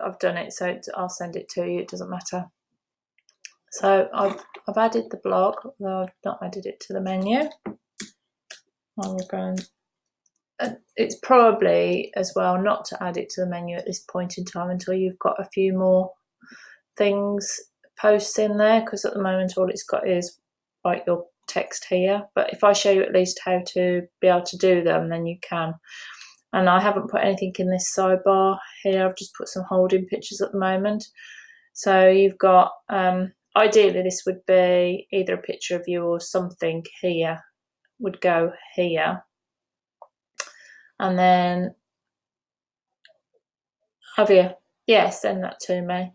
I've done it, so I'll send it to you. It doesn't matter. So I've added the blog, although I've not added it to the menu. I'm going. It's probably as well not to add it to the menu at this point in time until you've got a few more things, posts in there, because at the moment all it's got is like your text here. But if I show you at least how to be able to do them, then you can. And I haven't put anything in this sidebar here. I've just put some holding pictures at the moment. So you've got, ideally this would be either a picture of you or something here would go here. And then, Javier, yeah, send that to me.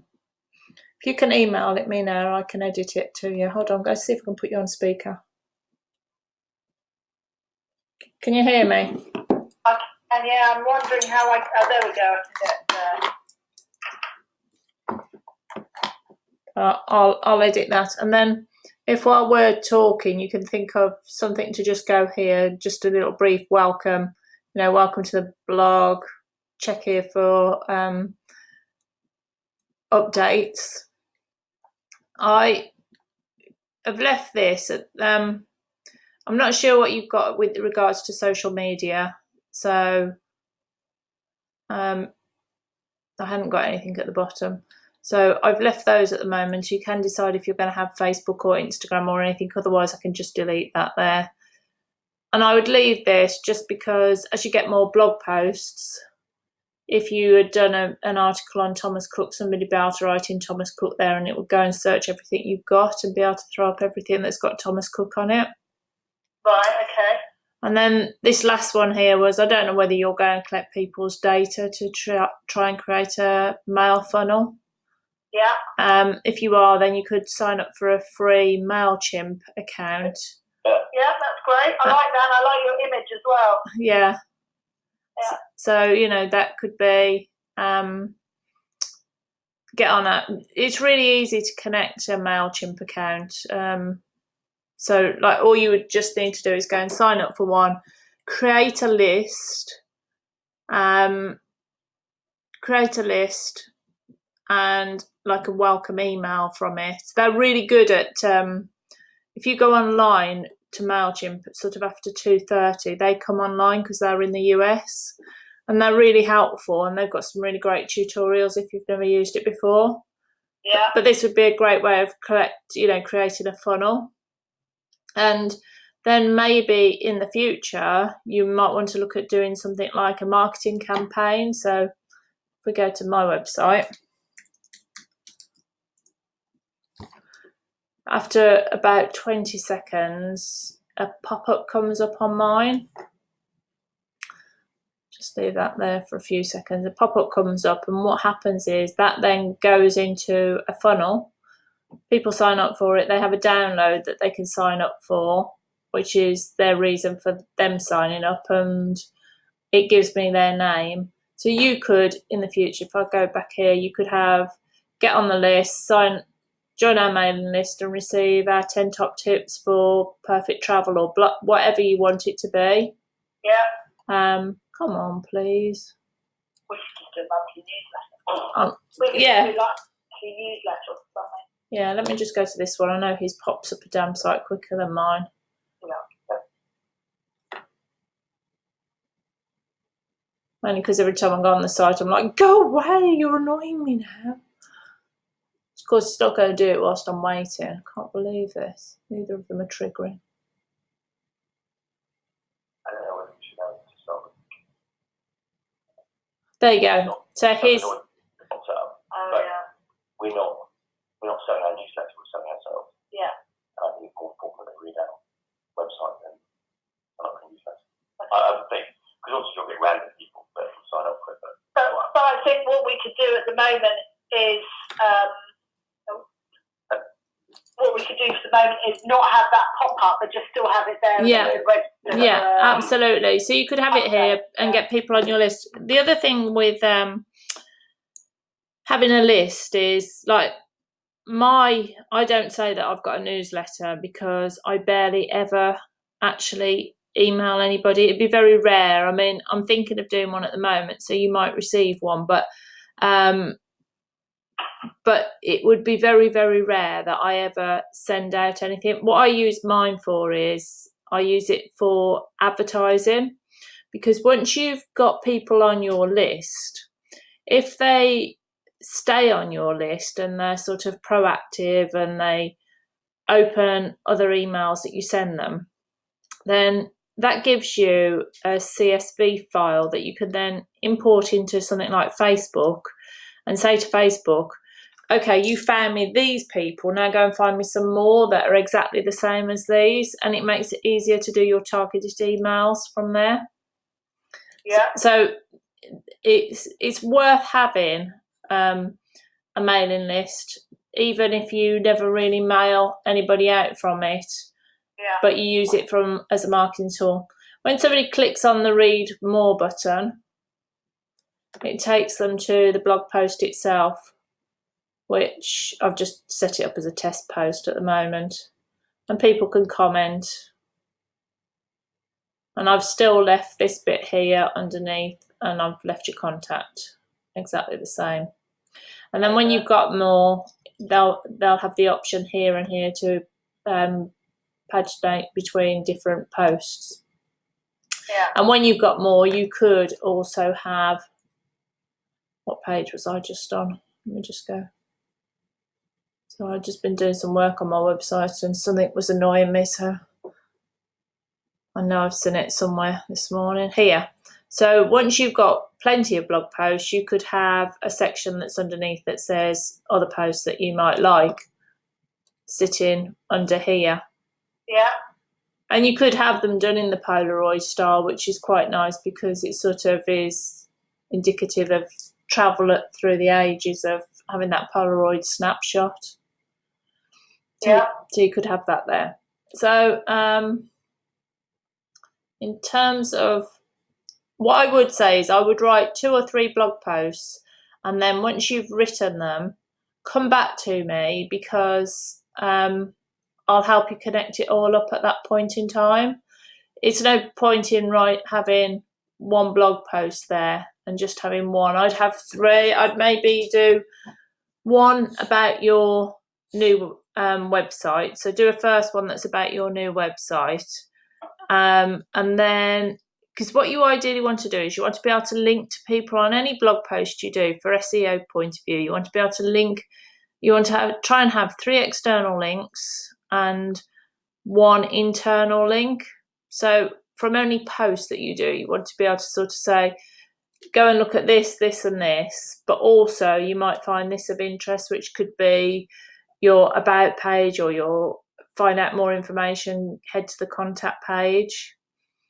If you can email it me now, I can edit it to you. Hold on, go see if I can put you on speaker. Can you hear me? And yeah, I'm wondering how there we go, I can get I'll edit that. And then if while we're talking, you can think of something to just go here, just a little brief welcome, welcome to the blog, check here for updates. I have left this at, I'm not sure what you've got with regards to social media, so I hadn't got anything at the bottom. So I've left those at the moment. You can decide if you're going to have Facebook or Instagram or anything, otherwise I can just delete that there. And I would leave this just because as you get more blog posts, if you had done an article on Thomas Cook, somebody would be able to write in Thomas Cook there and it would go and search everything you've got and be able to throw up everything that's got Thomas Cook on it. Right, okay. And then this last one here was, I don't know whether you're going to collect people's data to try and create a mail funnel. Yeah. If you are, then you could sign up for a free MailChimp account. Yeah, that's great. I like that. I like your image as well. Yeah. Yeah. So, that could be, get on it. It's really easy to connect a MailChimp account. So like all you would just need to do is go and sign up for one, create a list, and like a welcome email from it. They're really good at, if you go online to MailChimp sort of after 2:30, they come online because they're in the US and they're really helpful and they've got some really great tutorials if you've never used it before. Yeah. But this would be a great way of creating a funnel. And then maybe in the future, you might want to look at doing something like a marketing campaign. So if we go to my website, after about 20 seconds, a pop-up comes up on mine. Just leave that there for a few seconds. A pop-up comes up and what happens is that then goes into a funnel. People sign up for it. They have a download that they can sign up for, which is their reason for them signing up, and it gives me their name. So you could, in the future, if I go back here, you could have get on the list, join our mailing list and receive our 10 top tips for perfect travel or whatever you want it to be. Yeah. Come on, please. We should just do a monthly newsletter. Yeah. Do like a newsletter or something. Yeah, let me just go to this one. I know his pops up a damn sight quicker than mine. Yeah. Only because every time I go on the site, I'm like, go away, you're annoying me now. Of course, it's not going to do it whilst I'm waiting. I can't believe this. Neither of them are triggering. I don't know whether we should go to start. There you go. So here's... We're not selling our newsletter, we're selling ourselves. Yeah. And I think it's more important that we read our website than our newsletter. Okay. I would think, because obviously you'll get random people that will sign up quicker. But I think what we could do at the moment is, not have that pop up, but just still have it there. Yeah, absolutely. So you could have it here and get people on your list. The other thing with having a list is like I don't say that I've got a newsletter because I barely ever actually email anybody. It'd be very rare. I mean, I'm thinking of doing one at the moment, so you might receive one, but But it would be very, very rare that I ever send out anything. What I use mine for is I use it for advertising, because once you've got people on your list, if they stay on your list and they're sort of proactive and they open other emails that you send them, then that gives you a CSV file that you can then import into something like Facebook and say to Facebook, okay, you found me these people, now go and find me some more that are exactly the same as these, and it makes it easier to do your targeted emails from there. Yeah. So it's worth having a mailing list, even if you never really mail anybody out from it. Yeah. But you use it as a marketing tool. When somebody clicks on the read more button, it takes them to the blog post itself, which I've just set it up as a test post at the moment, and people can comment. And I've still left this bit here underneath, and I've left your contact exactly the same. And then when you've got more, they'll have the option here and here to paginate between different posts. Yeah. And when you've got more, you could also have, what page was I just on? Let me just go. So I've just been doing some work on my website and something was annoying me, so I know I've seen it somewhere this morning. Here. So once you've got plenty of blog posts, you could have a section that's underneath that says other posts that you might like sitting under here. Yeah. And you could have them done in the Polaroid style, which is quite nice because it sort of is indicative of travel through the ages of having that Polaroid snapshot. Yeah. So you could have that there. So in terms of what I would say is I would write 2 or 3 blog posts, and then once you've written them, come back to me, because I'll help you connect it all up at that point in time. It's no point in having one blog post there and just having one. I'd have 3. I'd maybe do one about your new website. So do a first one that's about your new website. And then, because what you ideally want to do is you want to be able to link to people on any blog post you do for SEO point of view. You want to be able to link, you want to try and have 3 external links and 1 internal link. So from any post that you do, you want to be able to sort of say, go and look at this, this and this, but also you might find this of interest, which could be your about page or your find out more information, head to the contact page.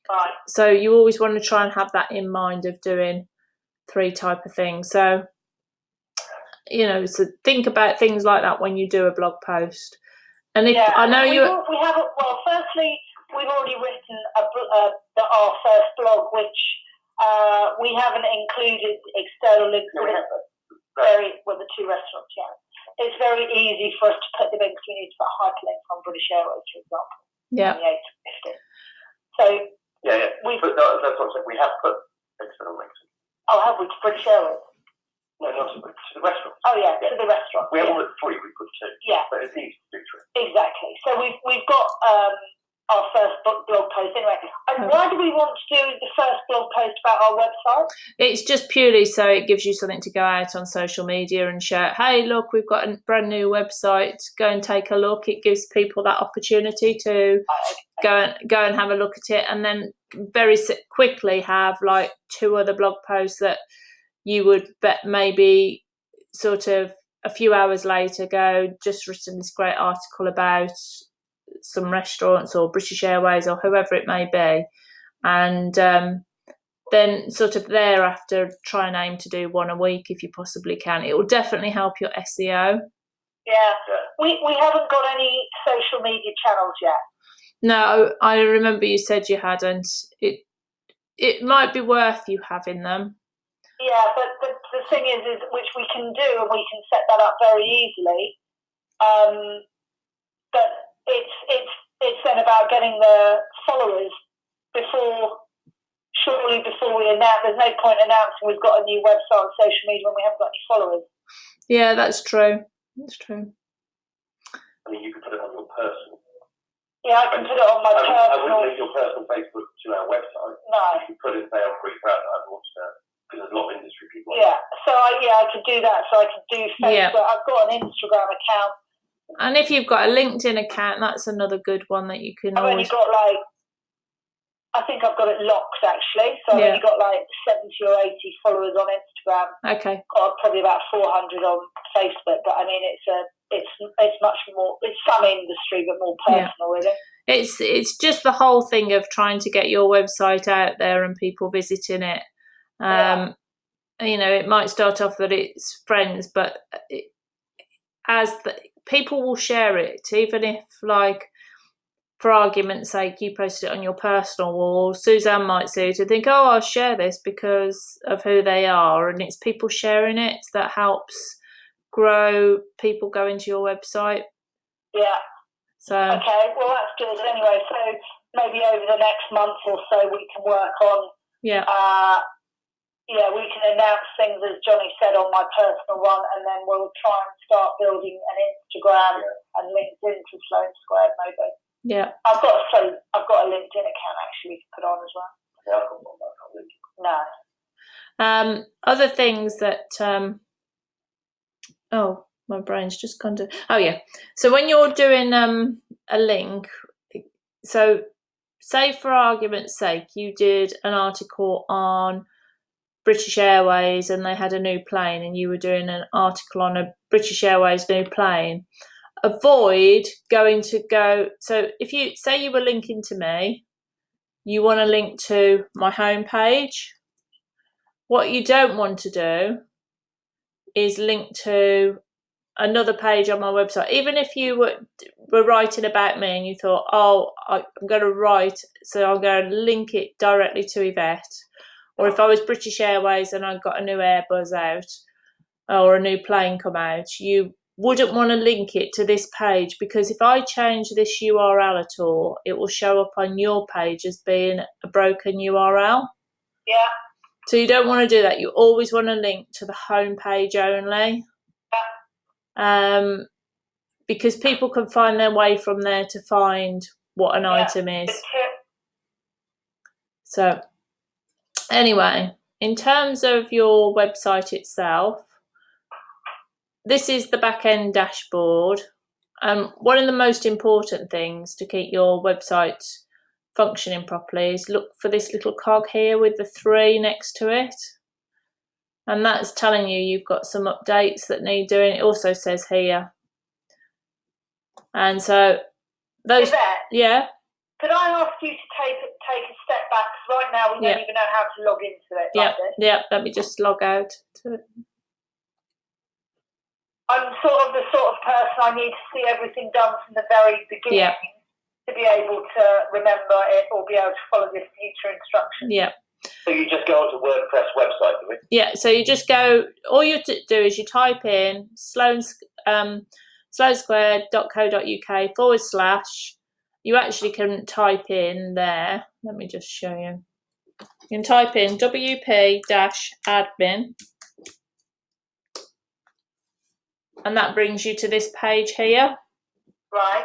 Right. So you always want to try and have that in mind of doing 3 type of things. So, so think about things like that when you do a blog post. And if I know firstly, we've already written our first blog, which we haven't included external links. The 2 restaurants, yeah. It's very easy for us to put them in because we need to put hyperlinks on British Airways, for example. Yeah. On the 8 to 15. So yeah. That's what I'm saying. We have put external links. Oh, have we, to British Airways? No, not to the restaurant. Oh yeah, to the restaurant. We haven't put 3, we put 2. Yeah. But it's easy to do 3. Exactly. So we've got our first blog post anyway. And why do we want to do the first blog post about our website? It's just purely so it gives you something to go out on social media and share. Hey, look, we've got a brand new website. Go and take a look. It gives people that opportunity to go and have a look at it, and then very quickly have like 2 other blog posts that you would maybe sort of a few hours later go, just written this great article about some restaurants or British Airways or whoever it may be, and then sort of thereafter try and aim to do 1 a week if you possibly can. It will definitely help your SEO. Yeah, we haven't got any social media channels yet. No, I remember you said you hadn't. It might be worth you having them. Yeah, but the thing is which we can do, and we can set that up very easily. But it's then about getting the followers before surely before we announce, there's no point announcing we've got a new website on social media when we haven't got any followers. Yeah, that's true. That's true. I mean, you could put it on your personal. Yeah, I can put it on my personal. I wouldn't link your personal Facebook to our website. No. You could put it there, I'm pretty proud that I've launched that, because there's a lot of industry people. Yeah, so I could do that. So I could do Facebook. Yeah. I've got an Instagram account. And if you've got a LinkedIn account, that's another good one that you can I've only always... got I think I've got it locked actually. So I've only got 70 or 80 followers on Instagram. Okay. Got probably about 400 on Facebook, but I mean it's much more. It's some industry, but more personal, really. It's just the whole thing of trying to get your website out there and people visiting it. You know, it might start off that it's friends, but people will share it, even if, like, for argument's sake, you posted it on your personal wall, Suzanne might see it and think, oh, I'll share this because of who they are. And it's people sharing it that helps grow people going to your website. Yeah. So. Okay, well, that's good. Anyway, so maybe over the next month or so we can work on, we can announce things, as Johnny said, on my personal one, and then we'll try and start building an Instagram and LinkedIn to Sloane Squared, maybe. Yeah, I've got a LinkedIn account actually to put on as well. Yeah, I've got one. No. Other things that my brain's just gone to. Oh yeah. So when you're doing a link, so say for argument's sake, you did an article on British Airways and they had a new plane, and you were doing an article on a British Airways new plane. Avoid going to so if you say you were linking to me, you want to link to my homepage. What you don't want to do is link to another page on my website. Even if you were writing about me and you thought, oh, I'm going to write, so I'm going to link it directly to Yvette. Or if I was British Airways and I got a new Airbus out or a new plane come out, you wouldn't want to link it to this page, because if I change this URL at all, it will show up on your page as being a broken URL. Yeah. So you don't want to do that. You always want to link to the home page only. Yeah. Because people can find their way from there to find what an item is. So anyway, in terms of your website itself, this is the back-end dashboard. One of the most important things to keep your website functioning properly is look for this little cog here with the 3 next to it. And that's telling you you've got some updates that need doing. It also says here. And so those... Yvette, yeah? Could I ask you to take a step back? Because right now we don't even know how to log into it like this. Yeah, let me just log out to it. I'm the sort of person I need to see everything done from the very beginning to be able to remember it or be able to follow the future instructions. Yeah. So you just go onto WordPress website, do we? Yeah, so you just go, all you do is you type in sloanesquared.co.uk/. You actually can type in there, let me just show you. You can type in WP-admin. And that brings you to this page here. Right.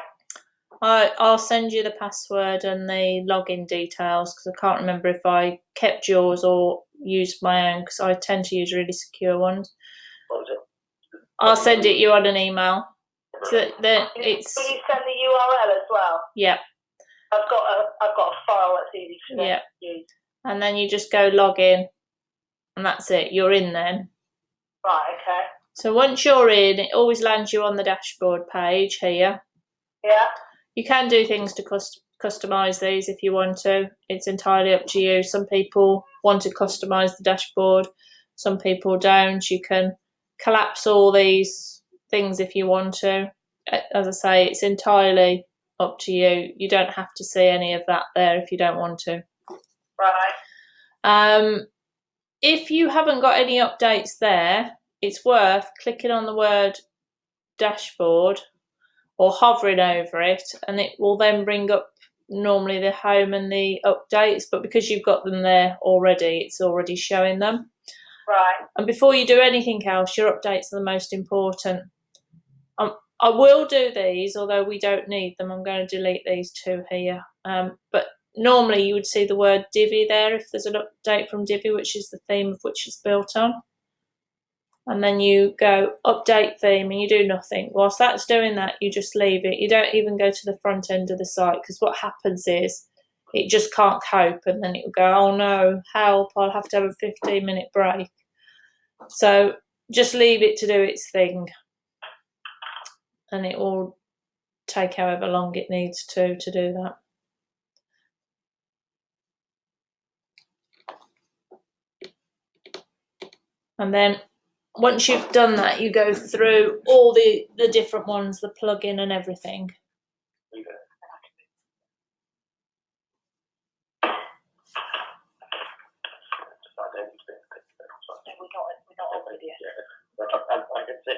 I'll send you the password and the login details, because I can't remember if I kept yours or used my own, because I tend to use really secure ones. What was it? I'll send it you on an email. So it's. Will you send the URL as well? Yeah. I've got a file that's easy for them to use. And then you just go log in, and that's it. You're in then. Right. Okay. So once you're in, it always lands you on the dashboard page here. Yeah. You can do things to customise these if you want to. It's entirely up to you. Some people want to customise the dashboard. Some people don't. You can collapse all these things if you want to. As I say, it's entirely up to you. You don't have to see any of that there if you don't want to. Right. If you haven't got any updates there, it's worth clicking on the word dashboard or hovering over it, and it will then bring up normally the home and the updates, but because you've got them there already, it's already showing them. Right. And before you do anything else, your updates are the most important. I will do these, although we don't need them. I'm going to delete these two here. But normally you would see the word Divi there if there's an update from Divi, which is the theme of which it's built on. And then you go update theme and you do nothing. Whilst that's doing that, you just leave it. You don't even go to the front end of the site, because what happens is it just can't cope, and then it will go, oh no, help, I'll have to have a 15-minute break. So just leave it to do its thing, and it will take however long it needs to do that. And then once you've done that, you go through all the different ones, the plugin and everything. We're not on video. I can see it.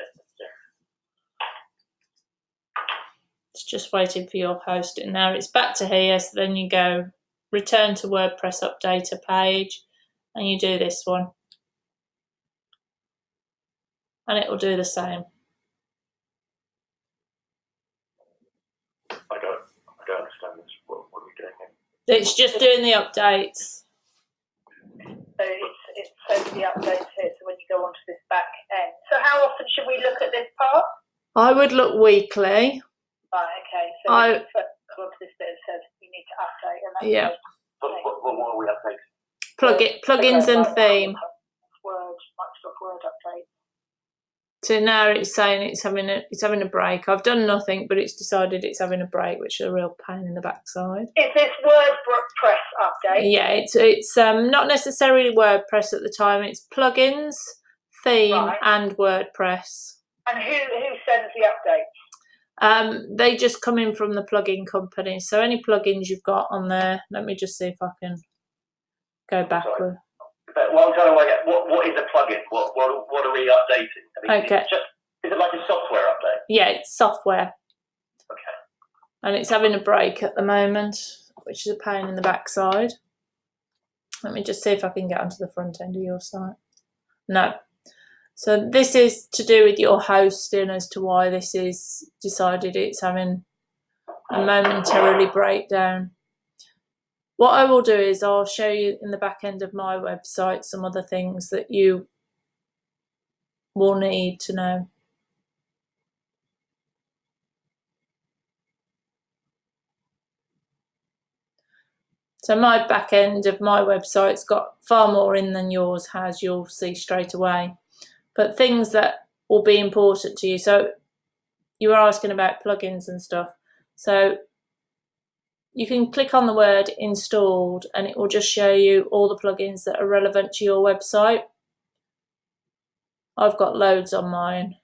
It's just waiting for your hosting. Now it's back to here, so then you go return to WordPress updater page, and you do this one. And it will do the same. I don't understand this. What are we doing here? It's just doing the updates. So it's showing the updates here, so when you go onto this back end. So how often should we look at this part? I would look weekly. Right, okay. So when you first come up to this bit, it says you need to update, and that's Yeah. What are we updating? Plugins and theme. Microsoft Word update. So now it's saying it's having a break. I've done nothing, but it's decided it's having a break, which is a real pain in the backside. Is this WordPress update? Yeah, it's not necessarily WordPress at the time. It's plugins, theme, and WordPress. And who sends the updates? They just come in from the plugin company. So any plugins you've got on there, let me just see if I can go backward. But what I'm trying to work out, what is a plugin? What are we updating? I mean, Okay. Is it like a software update? Yeah, it's software. Okay. And it's having a break at the moment, which is a pain in the backside. Let me just see if I can get onto the front end of your site. No. So this is to do with your hosting as to why this is decided it's having a momentarily breakdown. What I will do is I'll show you in the back end of my website some other things that you will need to know. So my back end of my website's got far more in than yours has, you'll see straight away. But things that will be important to you. So you were asking about plugins and stuff. So you can click on the word installed and it will just show you all the plugins that are relevant to your website. I've got loads on mine,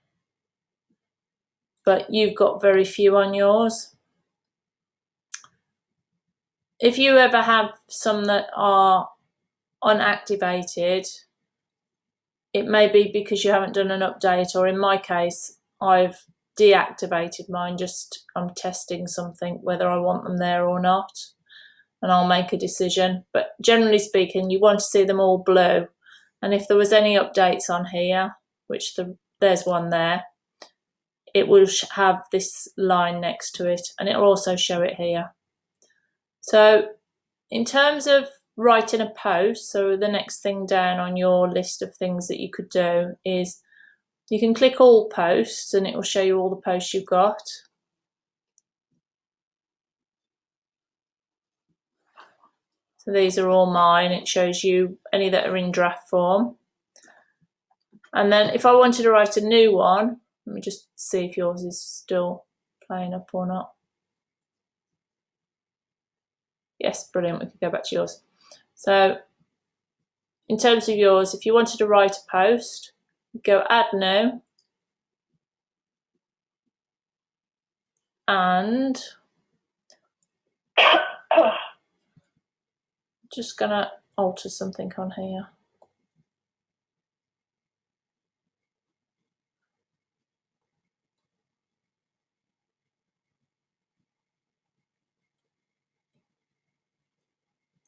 but you've got very few on yours. If you ever have some that are unactivated, it may be because you haven't done an update, or in my case, I've deactivated mine. I'm testing something, whether I want them there or not, and I'll make a decision. But generally speaking, you want to see them all blue. And if there was any updates on here, which there's one there, it will have this line next to it, and it'll also show it here. So in terms of writing a post, so the next thing down on your list of things that you could do is you can click all posts and it will show you all the posts you've got. So these are all mine. It shows you any that are in draft form. And then if I wanted to write a new one, let me just see if yours is still playing up or not. Yes, brilliant. We can go back to yours. So in terms of yours, if you wanted to write a post, go add new, and just gonna alter something on here.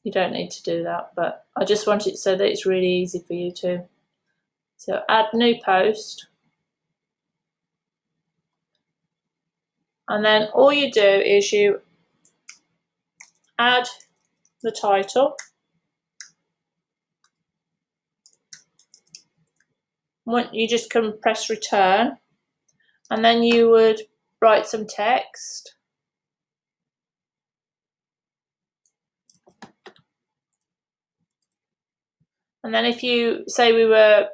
you don't need to do that, but I just want it so that it's really easy for you to. So add new post. And then all you do is you add the title. You just can press return, and then you would write some text. And then if you say we were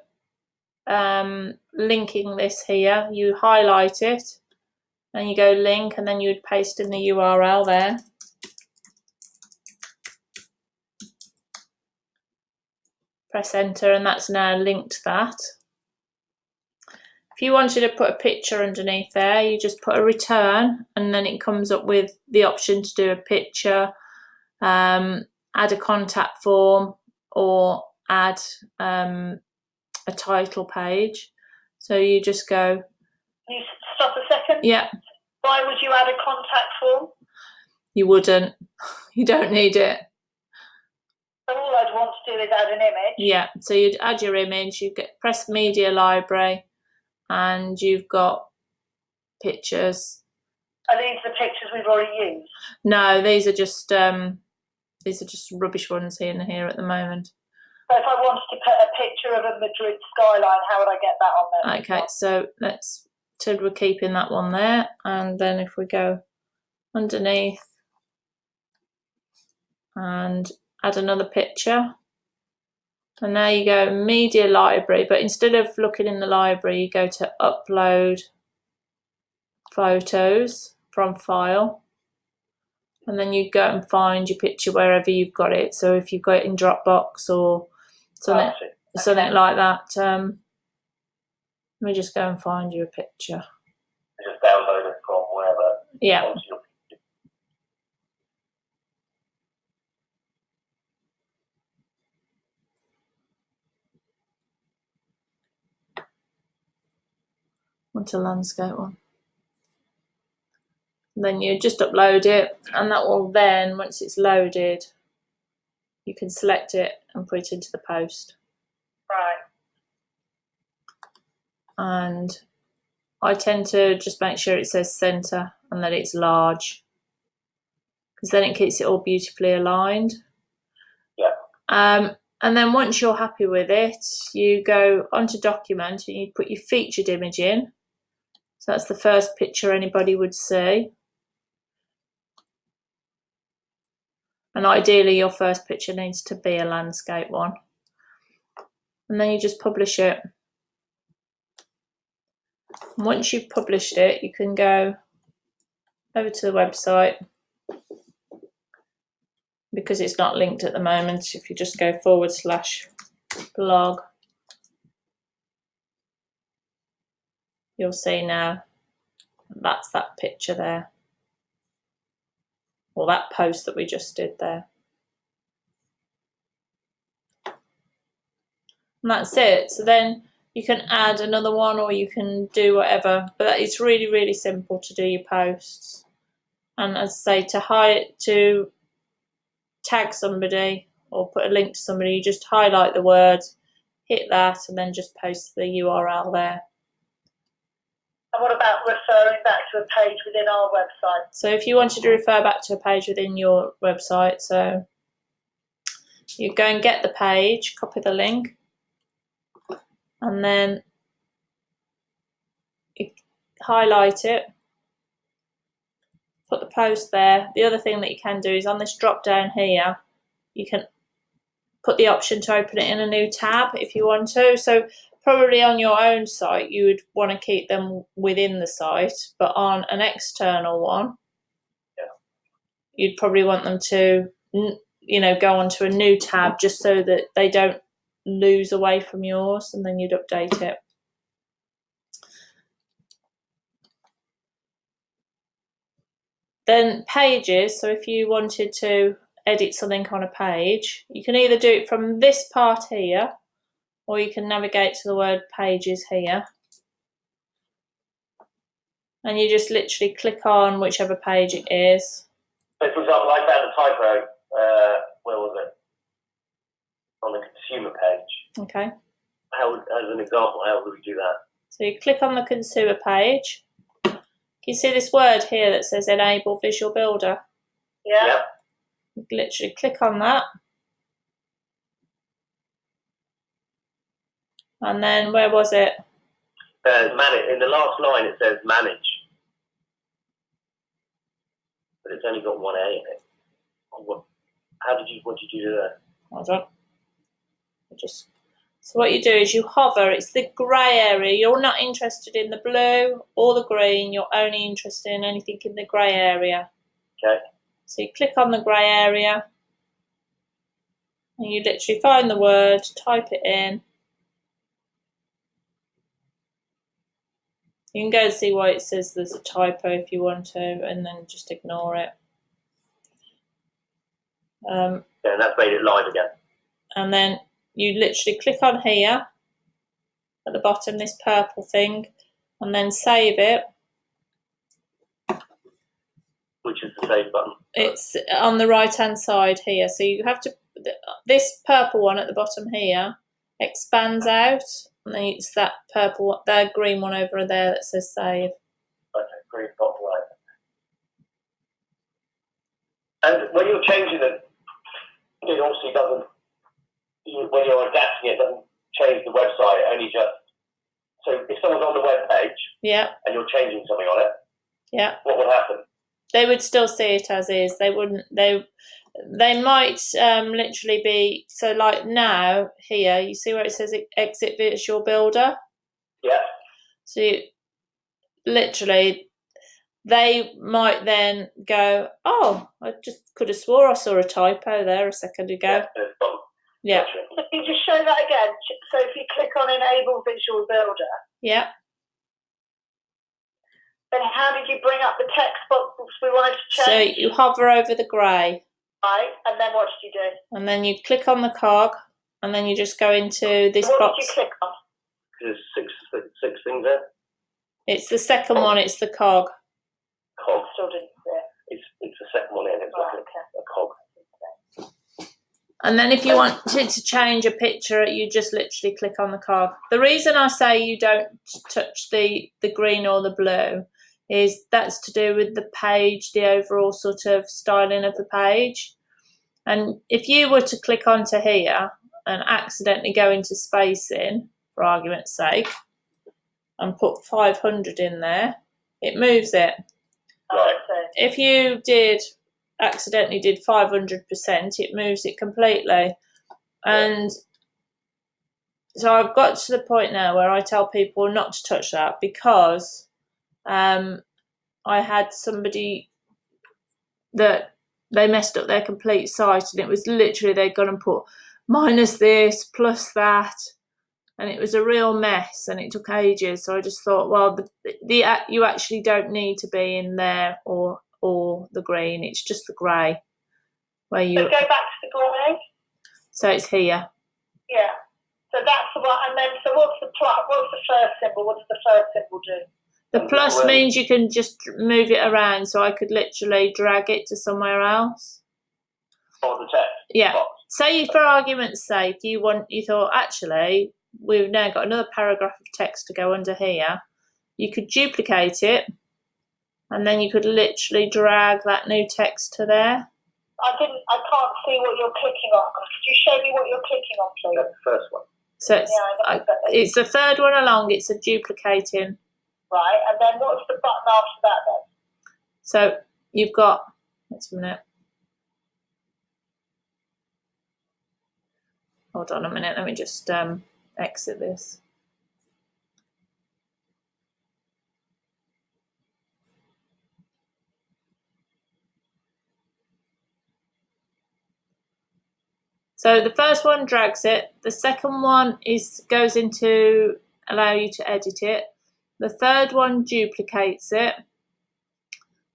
linking this here, you highlight it and you go link, and then you would paste in the URL there. Press enter, and that's now linked that. If you wanted to put a picture underneath there, you just put a return, and then it comes up with the option to do a picture, add a contact form, or add a title page. So you just go. Can you stop a second? Yeah. Why would you add a contact form? You wouldn't. You don't need it. So all I'd want to do is add an image. Yeah. So you'd add your image. You press Media Library, and you've got pictures. Are these the pictures we've already used? No, these are just rubbish ones here at the moment. So if I wanted to put a picture of a Madrid skyline, how would I get that on there? Okay, so we're keeping that one there, and then if we go underneath and add another picture, and now you go Media Library, but instead of looking in the library, you go to Upload Photos from File, and then you go and find your picture wherever you've got it. So if you've got it in Dropbox or something like that, let me just go and find you a picture. You just download it from wherever. Yeah. Want a landscape one. And then you just upload it, and that will then, once it's loaded, you can select it and put it into the post. Right. And I tend to just make sure it says centre and that it's large, because then it keeps it all beautifully aligned. Yeah. And then once you're happy with it, you go onto document and you put your featured image in. So that's the first picture anybody would see. And ideally your first picture needs to be a landscape one. And then you just publish it. And once you've published it, you can go over to the website. Because it's not linked at the moment, if you just go /blog, you'll see now that's that picture there, or that post that we just did there. And that's it. So then you can add another one, or you can do whatever, but it's really, really simple to do your posts. And as I say, to tag somebody or put a link to somebody, you just highlight the word, hit that, and then just post the URL there. And what about referring back to a page within our website? So if you wanted to refer back to a page within your website, so you go and get the page, copy the link, and then you highlight it, put the post there. The other thing that you can do is on this drop down here, you can put the option to open it in a new tab if you want to. So probably on your own site, you would want to keep them within the site, but on an external one, you'd probably want them to, go onto a new tab just so that they don't lose away from yours, and then you'd update it. Then pages, so if you wanted to edit something on a page, you can either do it from this part here, or you can navigate to the word pages here. And you just literally click on whichever page it is. So for example, I found a typo, where was it? consumer page. Okay. How, as an example, how would we do that? So you click on the consumer page. You see this word here that says Enable Visual Builder? Yeah. Yep. You literally click on that. And then where was it? Manage. In the last line it says manage. But it's only got one A in it. What did you do there? Hold on. So what you do is you hover, it's the grey area. You're not interested in the blue or the green, you're only interested in anything in the grey area. Okay. So you click on the grey area and you literally find the word, type it in. You can go and see why it says there's a typo if you want to, and then just ignore it. Yeah, and that's made it live again. And then you literally click on here at the bottom, this purple thing, and then save it. Which is the save button? It's on the right hand side here. So you have to, this purple one at the bottom here expands out, and then it's that purple one, that green one over there that says save. Okay, green top right. And when you're changing it obviously doesn't, when you're adapting it doesn't change the website, it only just, so if someone's on the web page, yeah, and you're changing something on it, yeah, what would happen? They would still see it as is. They wouldn't, they might literally be, so like now here, you see where it says exit Visual Builder? Yeah. So literally, they might then go, oh, I just could have swore I saw a typo there a second ago. Yeah. Can you just show that again? So if you click on Enable Visual Builder. Yeah. Then how did you bring up the text box we wanted to change? So you hover over the grey. Right, and then what did you do? And then you click on the cog, and then you just go into this box. What did you click on? There's six things there. It's the second one, it's the cog. Cog. Still didn't see it. It's the second one in, it's Right, like okay. a cog. And then if you wanted to change a picture, you just literally click on the cog. The reason I say you don't touch the green or the blue is that's to do with the page, the overall sort of styling of the page. And if you were to click onto here and accidentally go into spacing, for argument's sake, and put 500 in there, it moves it. Right. If you accidentally did 500%, it moves it completely. And so I've got to the point now where I tell people not to touch that, because I had somebody that they messed up their complete site, and it was literally they'd gone and put minus this, plus that, and it was a real mess, and it took ages. So I just thought, well, you actually don't need to be in there or the green. It's just the grey where you. So go back to the grey. So it's here. Yeah. So that's the one, and then so what's the first symbol? What does the first symbol do? The plus means you can just move it around, so I could literally drag it to somewhere else. Oh, the text. Yeah. Box. Say, for argument's sake, you thought, actually, we've now got another paragraph of text to go under here. You could duplicate it, and then you could literally drag that new text to there. I can't see what you're clicking on. Could you show me what you're clicking on, please? That's the first one. So it's the third one along. It's a duplicating. Right, and then what's the button after that then? So you've got, let's a minute. Hold on a minute, let me just exit this. So the first one drags it. The second one goes into allow you to edit it. The third one duplicates it.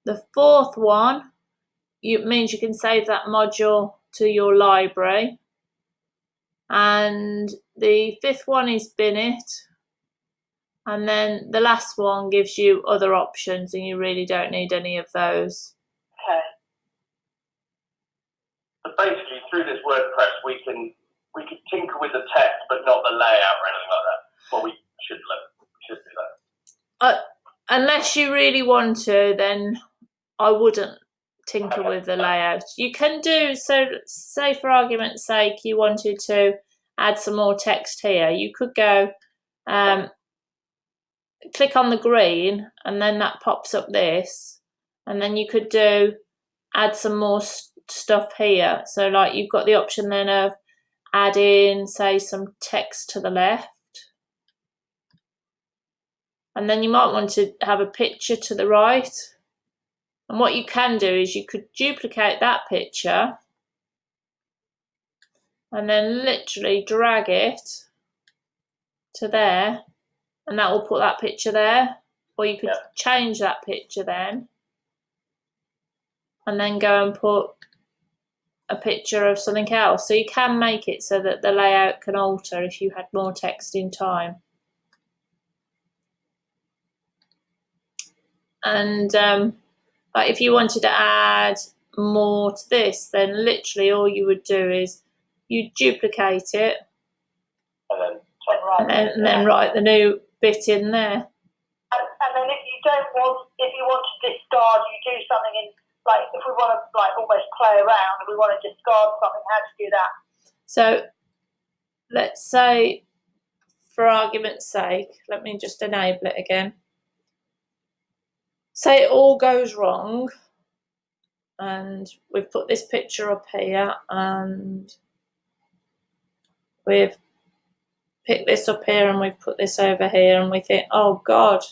The fourth one means you can save that module to your library. And the fifth one is bin it. And then the last one gives you other options, and you really don't need any of those. Okay. So basically, through this WordPress, we can we could tinker with the text, but not the layout or anything like that. Well, we should do that. Unless you really want to, then I wouldn't tinker with the layout. You can do, so say for argument's sake, you wanted to add some more text here. You could go, click on the green, and then that pops up this. And then you could do, add some more stuff here. So like you've got the option then of adding, say, some text to the left. And then you might want to have a picture to the right. And what you can do is you could duplicate that picture and then literally drag it to there, and that will put that picture there. Or you could change that picture then and then go and put a picture of something else. So you can make it so that the layout can alter if you had more text in time. And like if you wanted to add more to this, then literally all you would do is you duplicate it and then write the new bit in there. And then if you want to discard, you do something in, like if we want to like almost play around and we want to discard something, how to do that? So let's say, for argument's sake, let me just enable it again. Say it all goes wrong and we've put this picture up here and we've picked this up here and we've put this over here and we think, oh God,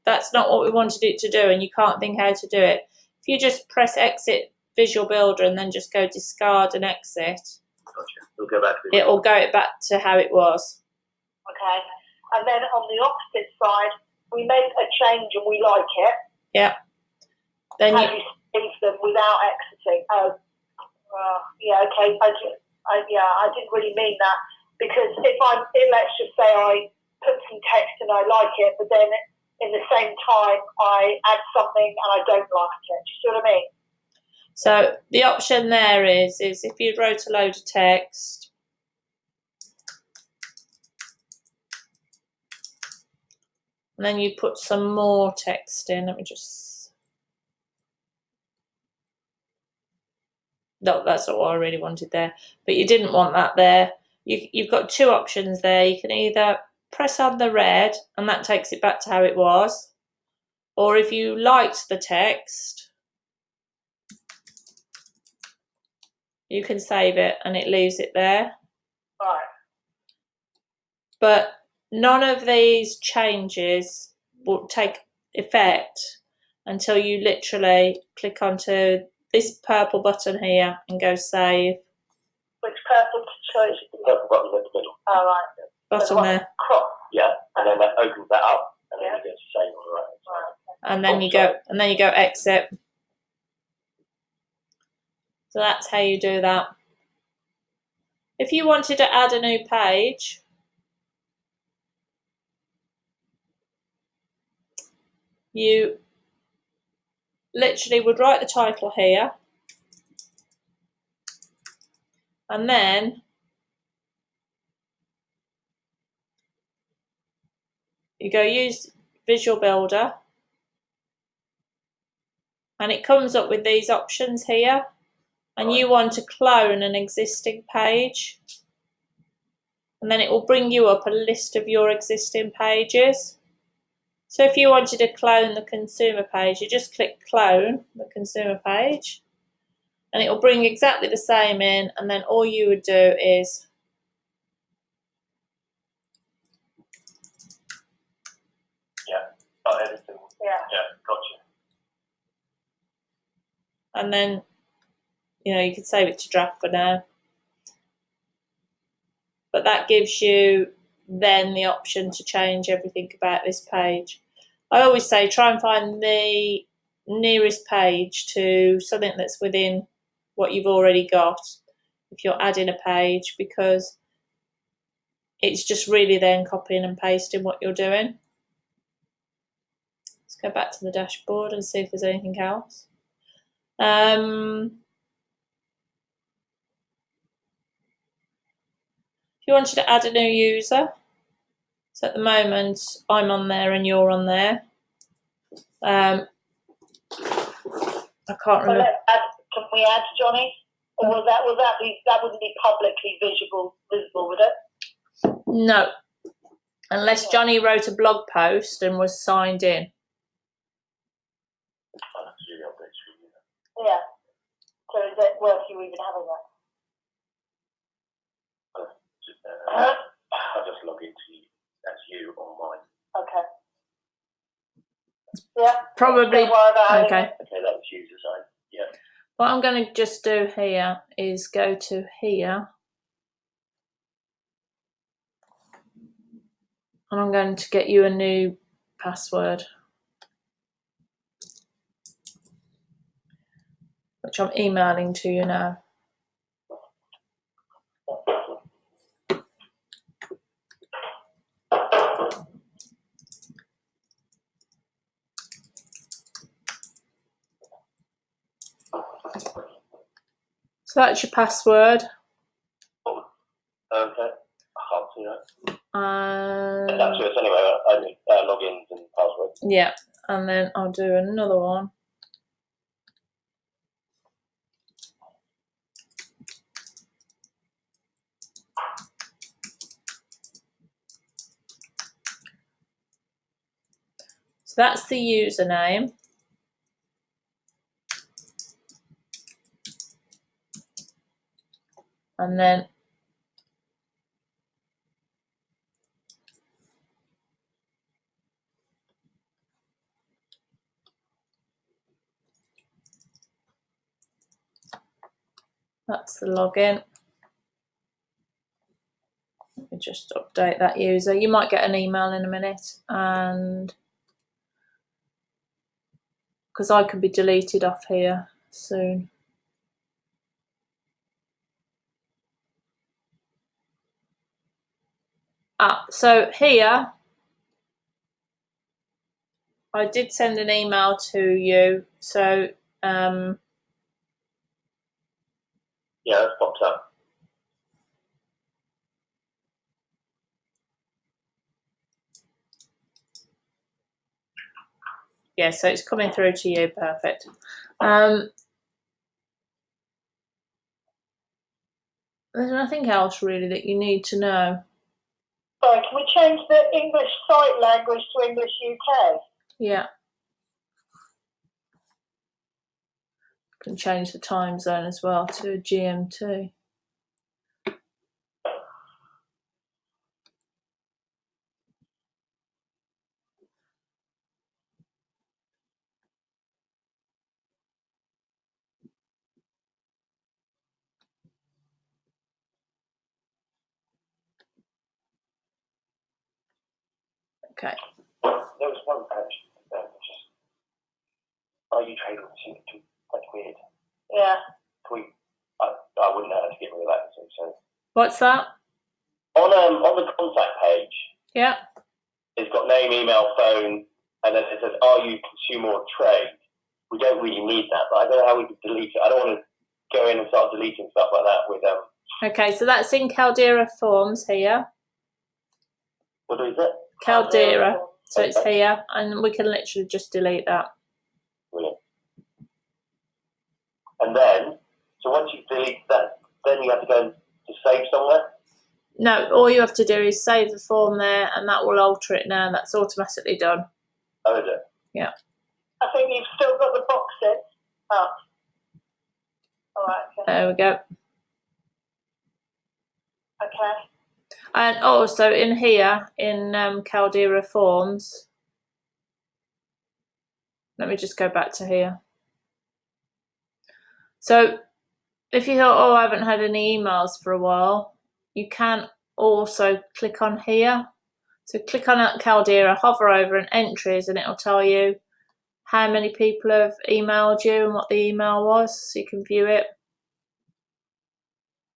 that's not what we wanted it to do, and you can't think how to do it. If you just press exit Visual Builder and then just go discard and exit, it will go back to how it was. Okay. And then on the opposite side, we make a change and we like it. Yeah. Then how you save them without exiting? Yeah, okay. I didn't really mean that, because let's just say I put some text and I like it, but then in the same time I add something and I don't like it. Do you see what I mean? So the option there is if you wrote a load of text, and then you put some more text in. Let me just... No, that's not what I really wanted there. But you didn't want that there. You've got two options there. You can either press on the red, and that takes it back to how it was. Or if you liked the text, you can save it and it leaves it there. Right. But none of these changes will take effect until you literally click onto this purple button here and go save. Which purple choice? The purple button in the middle. Oh, right. Button there. Crop. Yeah, and then that opens that up, and then you get to save on the right. And then you go exit. So that's how you do that. If you wanted to add a new page, you literally would write the title here, and then you go use Visual Builder, and it comes up with these options here, and you want to clone an existing page, and then it will bring you up a list of your existing pages. So if you wanted to clone the consumer page, you just click clone the consumer page, and it will bring exactly the same in, and then all you would do is Editing. Yeah, gotcha. And then you can save it to draft for now. But that gives you then the option to change everything about this page. I always say try and find the nearest page to something that's within what you've already got if you're adding a page, because it's just really then copying and pasting what you're doing. Let's go back to the dashboard and see if there's anything else. you wanted to add a new user, so at the moment I'm on there and you're on there. I can't So remember. can we add Johnny? Or that wouldn't be publicly visible, would it? No, unless Johnny wrote a blog post and was signed in. Yeah. So is it worth you even having that? I'll just log into you. That's you on mine. Okay. Yeah. Probably. Don't worry about it. Okay. Okay, that was user side. Yeah. What I'm going to just do here is go to here. And I'm going to get you a new password, which I'm emailing to you now. So that's your password. Okay. I can't see that. And That's yours anyway. I need logins and passwords. yeah, and then I'll do another one. So that's the username. And then that's the login. Let me just update that user. You might get an email in a minute, and because I could be deleted off here soon. So here I did send an email to you. So yeah, that's popped up. yeah, so it's coming through to you. Perfect. There's nothing else really that you need to know. Sorry, can we change the English site language to English UK? Yeah. Can change the time zone as well to GMT. Okay. There was one actually. Are you trading seems to quite weird. Yeah. I wouldn't know how to get rid of that. So. What's that? On the contact page. Yeah. It's got name, email, phone, and then it says, "Are you consumer or trade?" We don't really need that, but I don't know how we could delete it. I don't want to go in and start deleting stuff like that with Okay, so that's in Caldera Forms here. What is it? Caldera. So it's here, and we can literally just delete that. Brilliant. And then, so once you delete that, then you have to go to save somewhere? No, all you have to do is save the form there, and that will alter it now. That's automatically done. Oh, is it? Yeah. I think you've still got the boxes up. All right. Okay. There we go. Okay. And also in here, in Caldera Forms, let me just go back to here. So if you thought, oh, I haven't had any emails for a while, you can also click on here. So click on Caldera, hover over an entries, and it'll tell you how many people have emailed you and what the email was, so you can view it.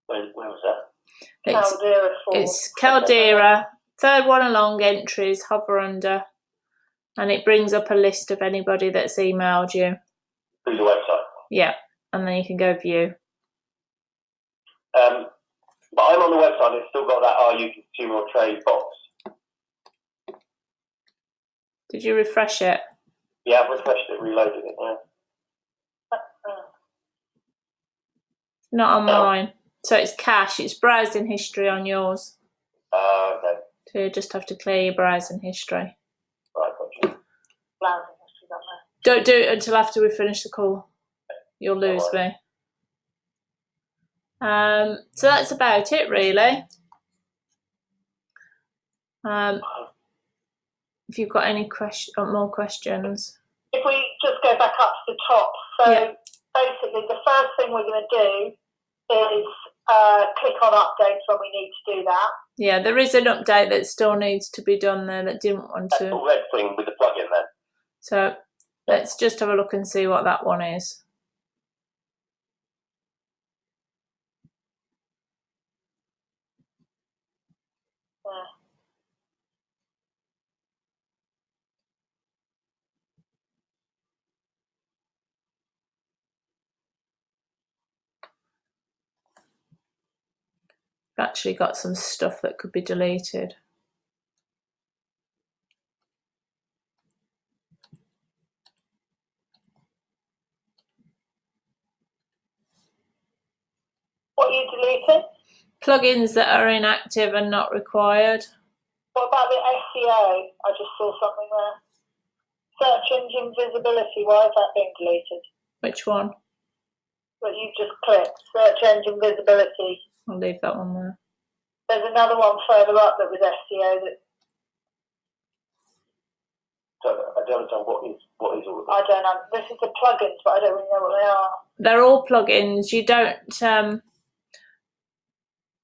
Where was that? It's Caldera, third one along, entries, hover under, and it brings up a list of anybody that's emailed you. Through the website? Yeah, and then you can go view. But I'm on the website and it's still got that "Are you consumer or trade" box. Did you refresh it? Yeah, I've refreshed it, reloaded it, yeah. Not on mine. So it's cache, it's browsing history on yours. Okay. So you just have to clear your browsing history. Right, gotcha. Browsing history, don't know. Don't do it until after we finish the call. You'll lose me. So that's about it, really. If you've got any more questions. If we just go back up to the top, so basically the first thing we're going to do is click on updates when we need to do that. Yeah, there is an update that still needs to be done there that didn't want to. That's the red thing with the plug-in then. So let's just have a look and see what that one is. I've actually got some stuff that could be deleted. What are you deleting? Plugins that are inactive and not required. What about the SEO? I just saw something there. Search engine visibility, why is that being deleted? Which one? Well, you've just clicked. Search engine visibility. I'll leave that one there. There's another one further up that was SEO that... So I don't understand what is all of this. I don't know. This is the plugins, but I don't really know what they are. They're all plugins. You don't...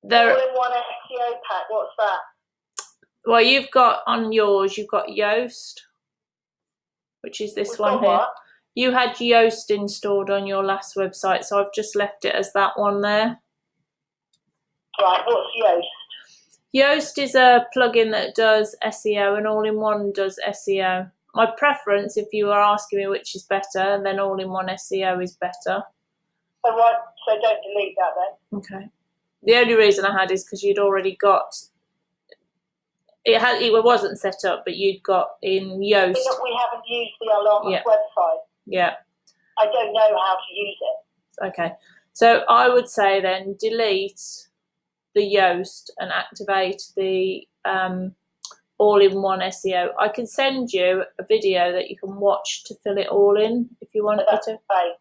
they're all-in-one SEO pack, what's that? Well, you've got on yours, you've got Yoast, which is this one here. What? You had Yoast installed on your last website, so I've just left it as that one there. Right, what's Yoast? Yoast is a plugin that does SEO, and All-in-One does SEO. My preference, if you are asking me which is better, then All-in-One SEO is better. So, right, so don't delete that then. Okay. The only reason I had is because you'd already got... It wasn't set up, but you'd got in Yoast. We haven't used the Alarmus website. Yeah. I don't know how to use it. Okay. So I would say then delete the Yoast and activate the All-in-One SEO. I can send you a video that you can watch to fill it all in if you want me to. Right.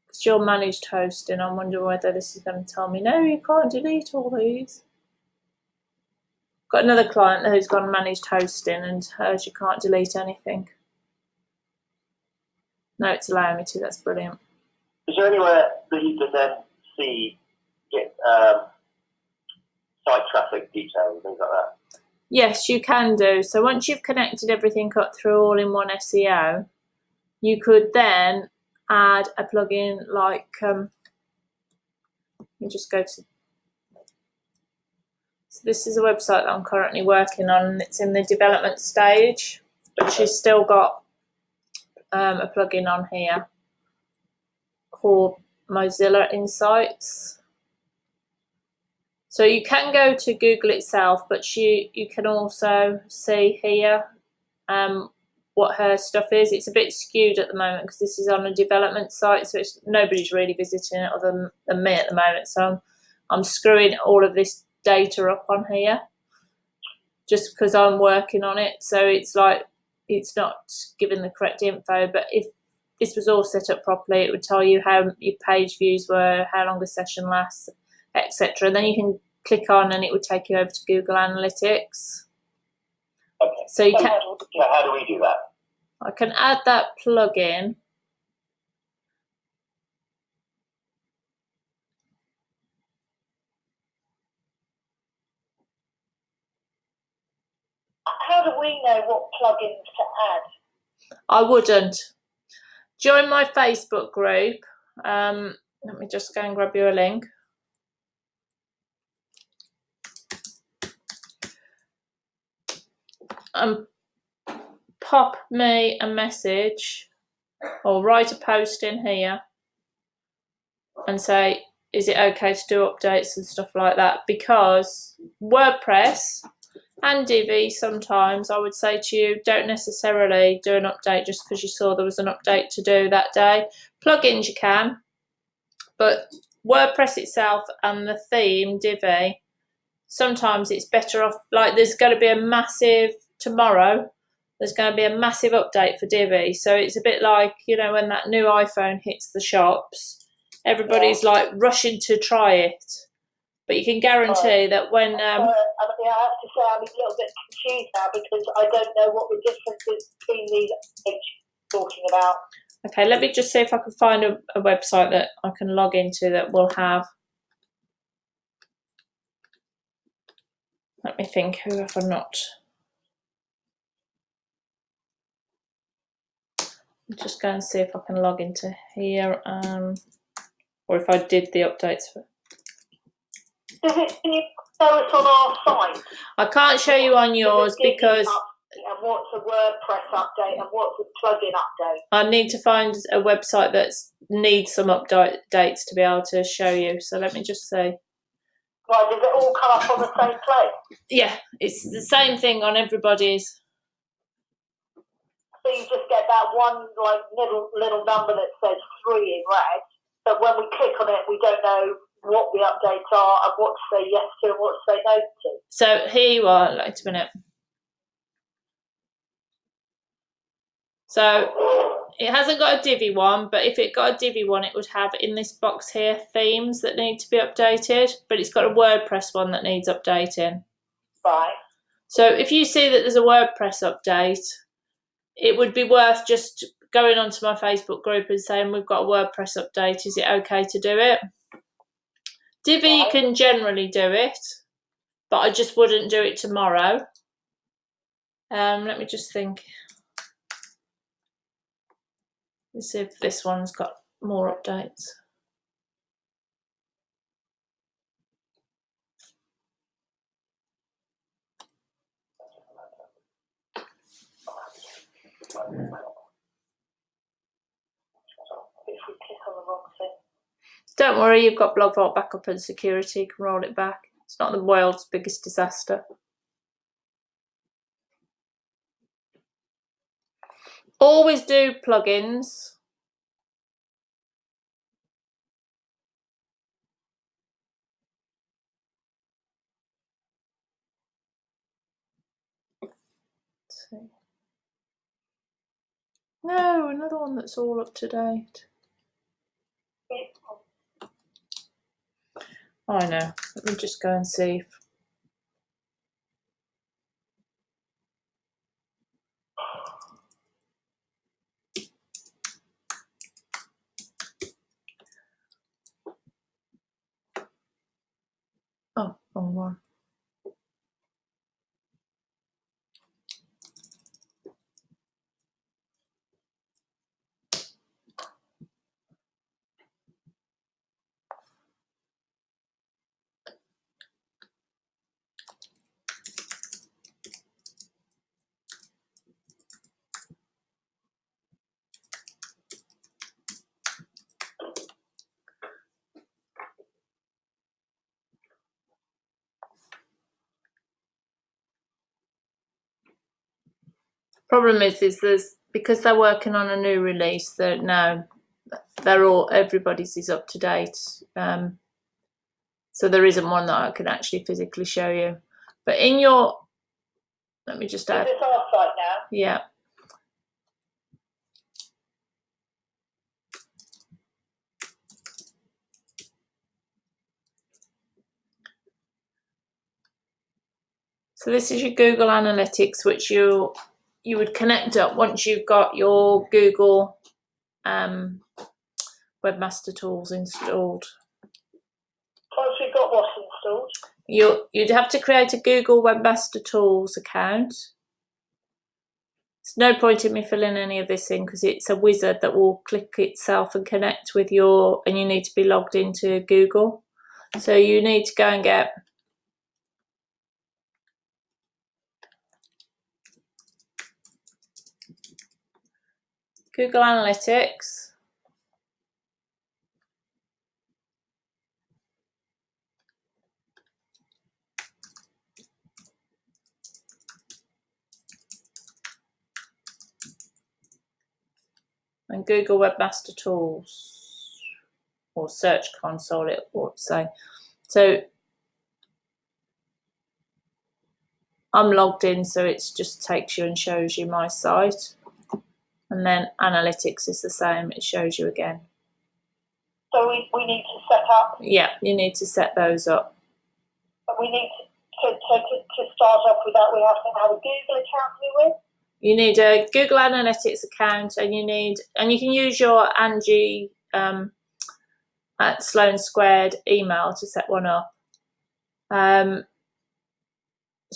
It's your managed hosting. I wonder whether this is going to tell me, no, you can't delete all these. Got another client who's gone managed hosting and hers you can't delete anything. No, it's allowing me to. That's brilliant. Is there anywhere that you can then get site traffic details and things like that? Yes, you can do. So once you've connected everything up through All-in-One SEO, you could then add a plugin like, let me just go to, so this is a website that I'm currently working on, and it's in the development stage, but she's still got a plugin on here called Mozilla Insights. So you can go to Google itself, but you can also see here what her stuff is. It's a bit skewed at the moment because this is on a development site, so nobody's really visiting it other than me at the moment. So I'm screwing all of this data up on here just because I'm working on it. So it's like it's not giving the correct info, but if this was all set up properly, it would tell you how your page views were, how long the session lasts, etc. And then you can click on and it would take you over to Google Analytics. Okay. So you can. So how do we do that? I can add that plugin. How do we know what plugins to add? I wouldn't. Join my Facebook group. Let me just go and grab you a link. Pop me a message or write a post in here and say, is it okay to do updates and stuff like that? Because WordPress and Divi, sometimes I would say to you, don't necessarily do an update just because you saw there was an update to do that day. Plugins you can, but WordPress itself and the theme, Divi, sometimes it's better off, like there's going to be a massive, tomorrow, there's going to be a massive update for Divi. So it's a bit like, you know, when that new iPhone hits the shops, everybody's like rushing to try it. But you can guarantee that when... I have to say I'm a little bit confused now because I don't know what the difference is between these things you're talking about. Okay, let me just see if I can find a website that I can log into that will have... Let me think, who have I not... I'm just going to see if I can log into here, or if I did the updates for... Can you show us on our site? I can't show you on yours because... And what's a WordPress update and what's a plugin update? I need to find a website that needs some updates to be able to show you. So let me just see. Right, does it all come up on the same place? Yeah, it's the same thing on everybody's. So you just get that one like little number that says 3 in red, but when we click on it, we don't know what the updates are and what to say yes to and what to say no to. So here you are. Wait a minute. So it hasn't got a Divi one, but if it got a Divi one, it would have in this box here themes that need to be updated, but it's got a WordPress one that needs updating. Right. So if you see that there's a WordPress update, it would be worth just going onto my Facebook group and saying, we've got a WordPress update, is it okay to do it? Divi, you can generally do it, but I just wouldn't do it tomorrow. Let me just think. Let's see if this one's got more updates. If we click on the wrong thing. Don't worry, you've got Blog Vault backup and security, you can roll it back. It's not the world's biggest disaster. Always do plugins. Let's see. No, another one that's all up to date. Oh, I know. Let me just go and see if... Oh, wrong one. Problem is there's, because they're working on a new release, that now they're all, everybody's is up to date. So there isn't one that I can actually physically show you. But in your, let me just add. Is this our site now? Yeah. So this is your Google Analytics, which you would connect up once you've got your Google Webmaster Tools installed. Once we've got what installed? You'd have to create a Google Webmaster Tools account. There's no point in me filling any of this in because it's a wizard that will click itself and connect with your, and you need to be logged into Google. So you need to go and get Google Analytics. and Google Webmaster Tools, or Search Console it ought to say. So I'm logged in, so it just takes you and shows you my site. And then Analytics is the same, it shows you again. So we need to set up. Yeah, you need to set those up. But we need to start off with that. We have to have a Google account, do we? You need a Google Analytics account, and you can use your Angie at Sloan Squared email to set one up. So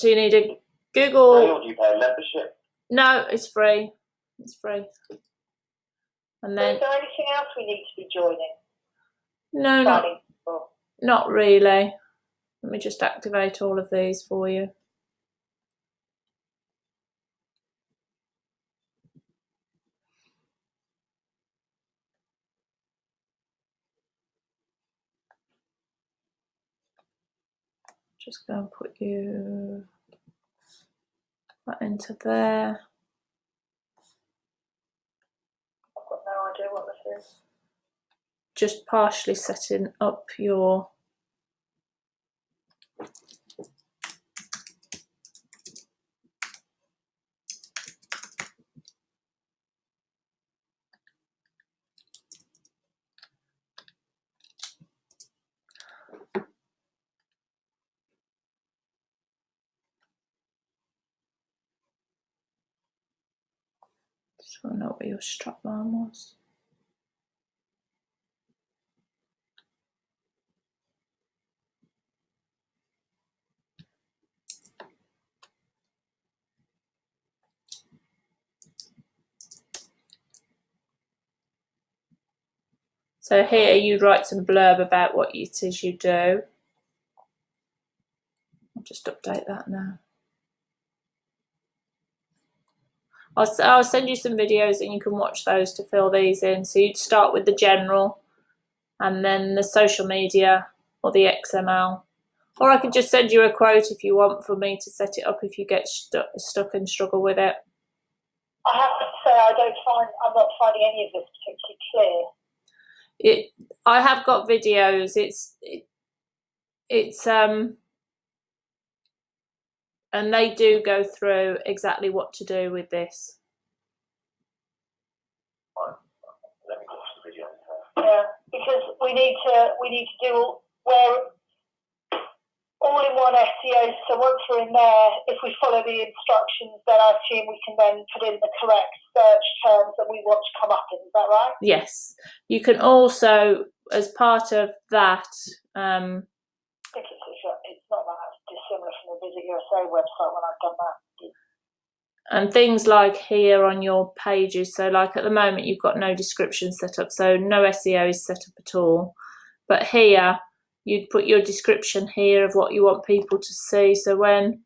you need a Google. Or do you pay a membership? No, it's free. It's free. And then Is there anything else we need to be joining? no, not really. Let me just activate all of these for you. Just go and put you that into there. I've got no idea what this is. Just partially setting up your just want to know what your strap line was. So here you write some blurb about what it is you do. I'll just update that now. I'll send you some videos and you can watch those to fill these in. So you'd start with the general and then the social media or the XML. Or I could just send you a quote if you want for me to set it up if you get stuck and struggle with it. I have to say I'm not finding any of this particularly clear. I have got videos. And they do go through exactly what to do with this. Let me watch the video. Yeah, because we need to do all-in-one SEO. So once we're in there, if we follow the instructions, then I assume we can then put in the correct search terms that we want to come up in. Is that right? Yes. You can also, as part of that, I think it's not that dissimilar from the Visit USA website when I've done that. and things like here on your pages, so like at the moment you've got no description set up, so no SEO is set up at all. But here, you'd put your description here of what you want people to see. So when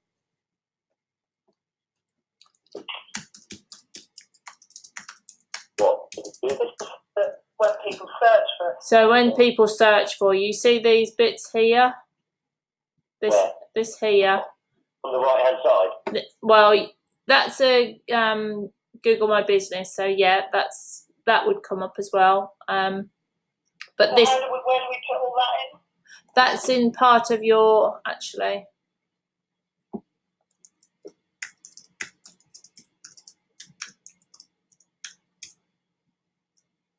people search for. So when people search for you, see these bits here? This here. On the right hand side? Well, that's a Google My Business, so yeah, that would come up as well. But so this, where do we put all that in? That's in part of your, actually.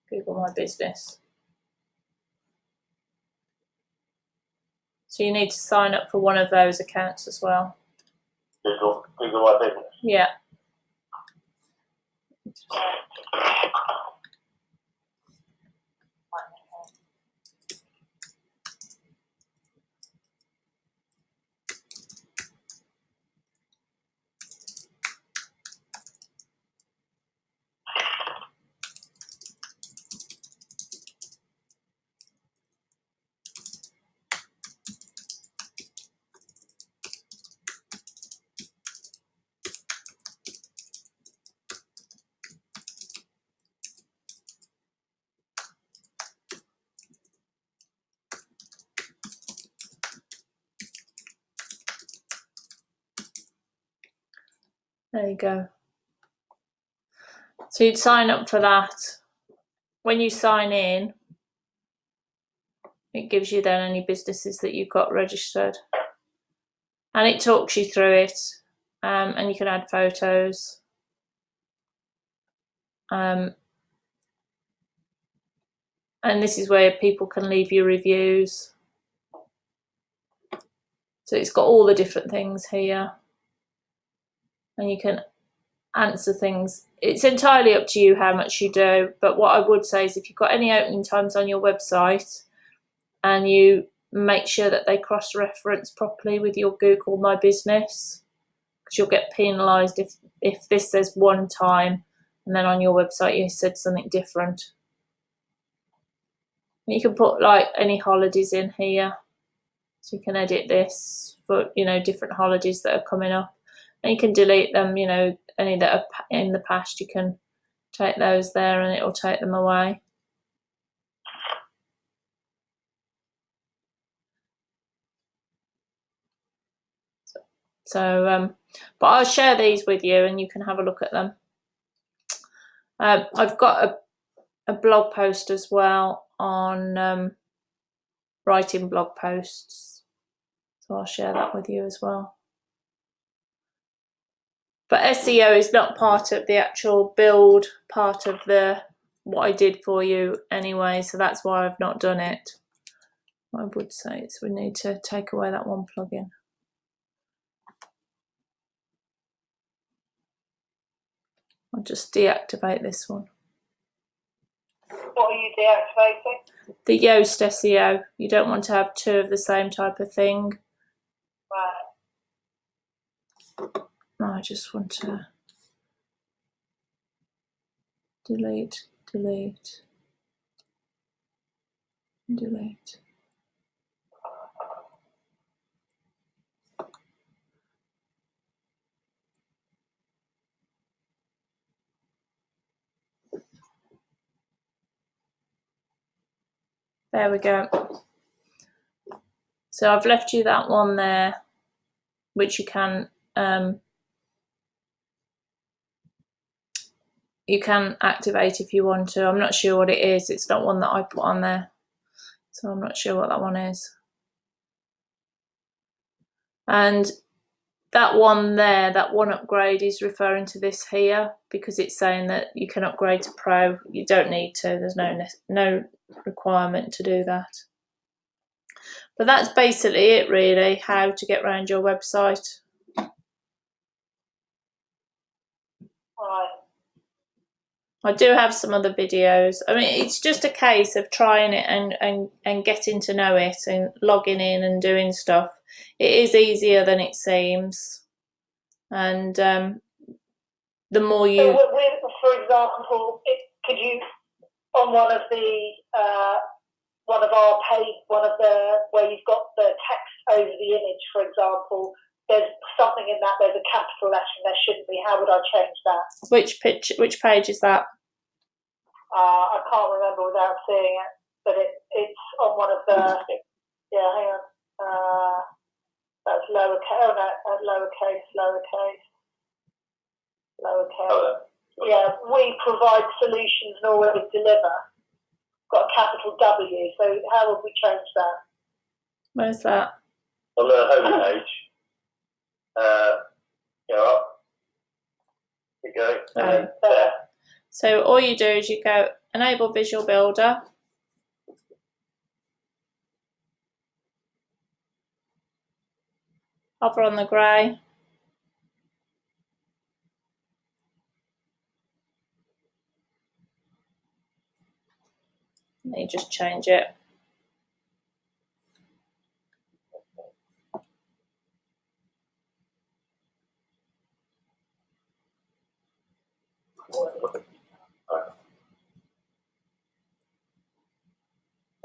Google My Business. So you need to sign up for one of those accounts as well. Google My Business? Yeah. There you go. So you'd sign up for that, when you sign in, it gives you then any businesses that you've got registered, and it talks you through it, and you can add photos. And this is where people can leave you reviews. So it's got all the different things here, and you can answer things. It's entirely up to you how much you do, but what I would say is if you've got any opening times on your website and you make sure that they cross-reference properly with your Google My Business, because you'll get penalised if this says one time and then on your website you said something different. You can put like any holidays in here, so you can edit this for, you know, different holidays that are coming up, and you can delete them, you know, any that are in the past, you can take those there and it will take them away. So but I'll share these with you and you can have a look at them. I've got a blog post as well on writing blog posts, so I'll share that with you as well. But SEO is not part of the actual build part of what I did for you anyway, so that's why I've not done it. What I would say is we need to take away that one plugin. I'll just deactivate this one. What are you deactivating? The Yoast SEO. You don't want to have two of the same type of thing. Right. No, I just want to delete. There we go. So I've left you that one there, which you can activate if you want to. I'm not sure what it is. It's not one that I put on there, so I'm not sure what that one is. And that one there, that one upgrade, is referring to this here because it's saying that you can upgrade to Pro. You don't need to. There's no requirement to do that. But that's basically it, really, how to get around your website. Right. I do have some other videos. I mean, it's just a case of trying it and getting to know it and logging in and doing stuff. It is easier than it seems. And the more you... So, for example, could you, on one of our page, where you've got the text over the image, for example, there's something in that, there's a capital letter and there shouldn't be. How would I change that? Which page is that? I can't remember without seeing it, but it's on one of the, yeah, hang on. That's lowercase, oh no, lowercase. Yeah, we provide solutions and always deliver. Got a capital W, so how would we change that? Where's that? On the home page, go up. You go, and then there. So all you do is you go enable Visual Builder. Hover on the grey. And you just change it.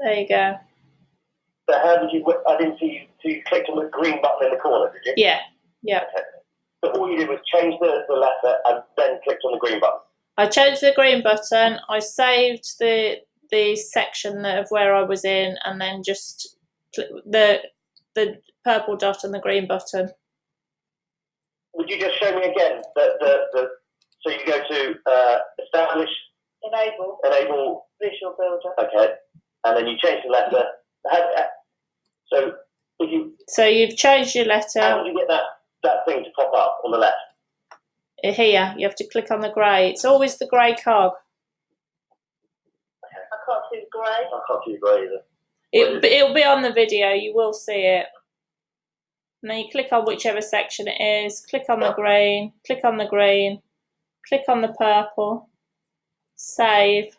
There you go. So how did you, I didn't see you, so you clicked on the green button in the corner, did you? Yeah. Okay. So all you did was change the letter and then clicked on the green button? I changed the green button, I saved the section of where I was in, and then just the purple dot and the green button. Would you just show me again so you go to establish Enable. Enable. Visual Builder. Okay. And then you change the letter. So if you. So you've changed your letter. How do you get that thing to pop up on the left? Here, you have to click on the grey. It's always the grey cog. I can't see the grey. I can't see the grey either. It'll be on the video. You will see it. And then you click on whichever section it is. Click on the green. Click on the green. Click on the purple. Save.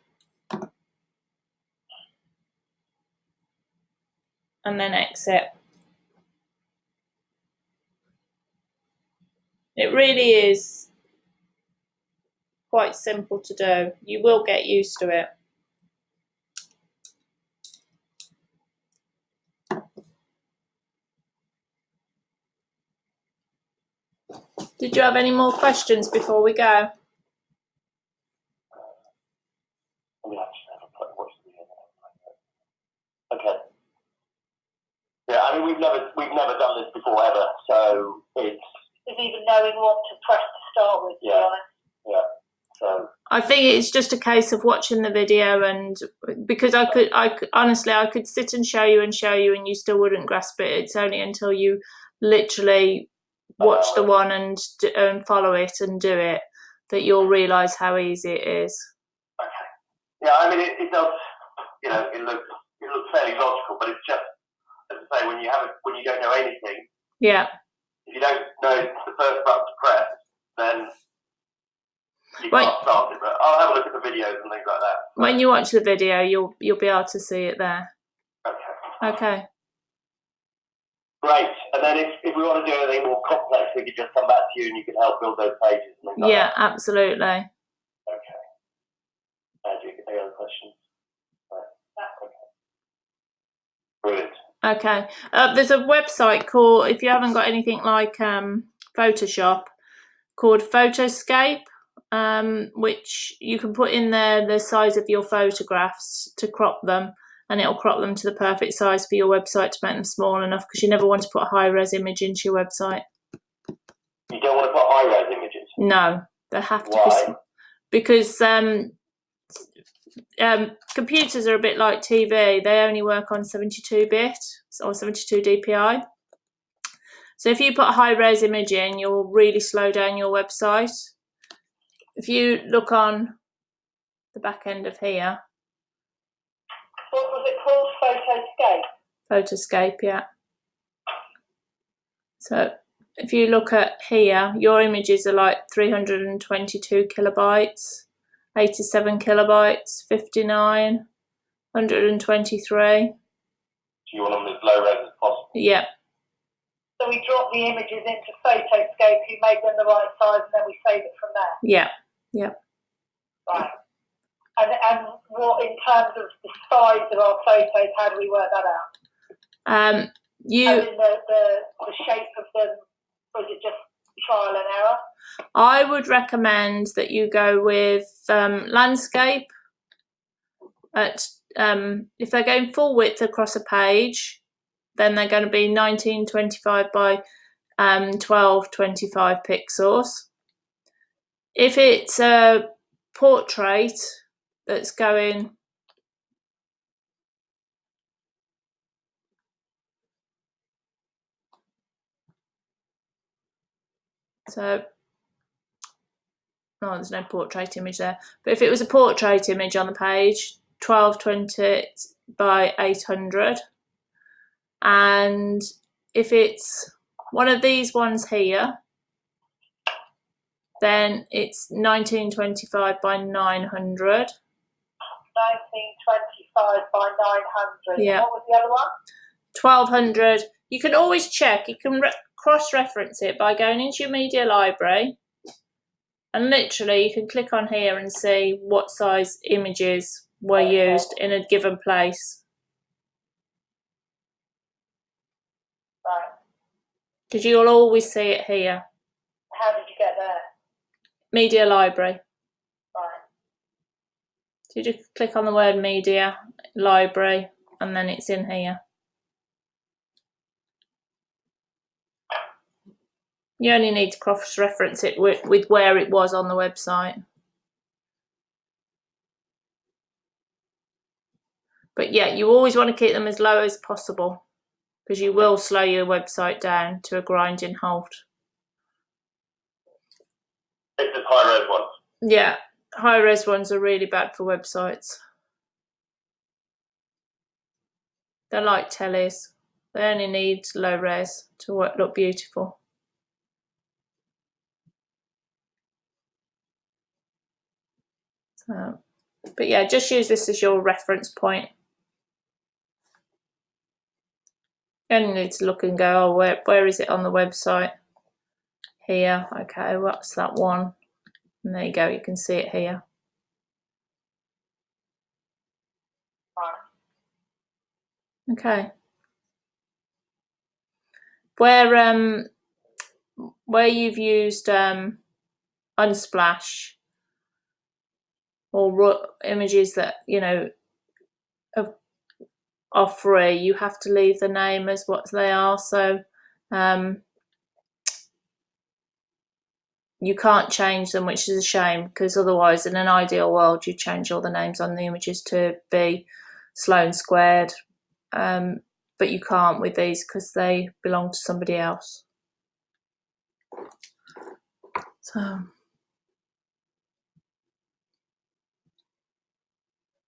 And then exit. It really is quite simple to do. You will get used to it. Did you have any more questions before we go? Okay. Yeah, I mean we've never done this before ever, so it's even knowing what to press to start with. Yeah. To be honest. Yeah. So I think it's just a case of watching the video, and because I could honestly I could sit and show you and you still wouldn't grasp it. It's only until you literally watch the one and follow it and do it that you'll realise how easy it is. Okay. Yeah, I mean it does. You know, it looks fairly logical, but it's just, as I say, when you don't know anything. Yeah. If you don't know the first button to press, then you can't start it. But I'll have a look at the videos and things like that. When you watch the video, you'll be able to see it there. Okay. Okay. Great. And then if we want to do anything more complex, we could just come back to you and you can help build those pages and things like that. Yeah, absolutely. Okay. Any other questions? Okay. Brilliant. Okay. There's a website called, if you haven't got anything like Photoshop, called Photoscape, which you can put in there the size of your photographs to crop them, and it'll crop them to the perfect size for your website to make them small enough, because you never want to put a high-res image into your website. You don't want to put high-res images? No, they have to Why? be, because computers are a bit like TV. They only work on 72-bit or 72 DPI. So if you put a high-res image in, you'll really slow down your website. If you look on the back end of here. What was it called? Photoscape? Photoscape, yeah. So if you look at here, your images are like 322 kilobytes, 87 kilobytes, 59, 123. You want them as low res as possible? Yeah. So we drop the images into Photoscape, you make them the right size, and then we save it from there? Yeah, yeah. Right. And what, in terms of the size of our photos, how do we work that out? As in the shape of them, or is it just trial and error? I would recommend that you go with landscape. If they're going full width across a page, then they're going to be 1925 by 1225 pixels. If it's a portrait that's going there's no portrait image there. But if it was a portrait image on the page, 1220 by 800. And if it's one of these ones here, then it's 1925 by 900. 1925 by 900. Yeah. What was the other one? 1200. You can always check. You can cross-reference it by going into your media library, and literally you can click on here and see what size images were used in a given place. Right. Because you'll always see it here. How did you get there? Media library. Right. So you just click on the word media library, and then it's in here. You only need to cross-reference it with where it was on the website. But yeah, you always want to keep them as low as possible because you will slow your website down to a grinding halt. It's the high-res ones. Yeah, high-res ones are really bad for websites. They're like tellies. They only need low res to look beautiful. So, but yeah, just use this as your reference point. You only need to look and go, oh, where is it on the website? Here, okay, what's that one? And there you go, you can see it here. Okay. Where you've used Unsplash or images that, you know, are free, you have to leave the name as what they are. So you can't change them, which is a shame, because otherwise in an ideal world you'd change all the names on the images to be Sloane Squared, but you can't with these because they belong to somebody else. So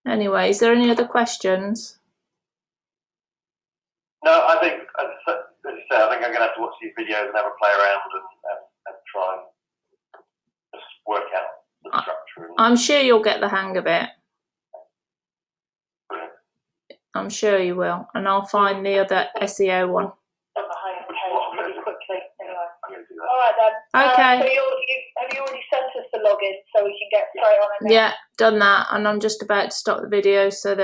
anyway, is there any other questions? No, I think, as you say, I think I'm going to have to watch these videos and have a play around and try and just work out the structure. I'm sure you'll get the hang of it. Brilliant. I'm sure you will, and I'll find the other SEO one. On the home page pretty quickly, anyway. I'm going to do that. All right then. Okay. So have you already sent us the login so we can get straight on it now? Yeah, done that, and I'm just about to stop the video so that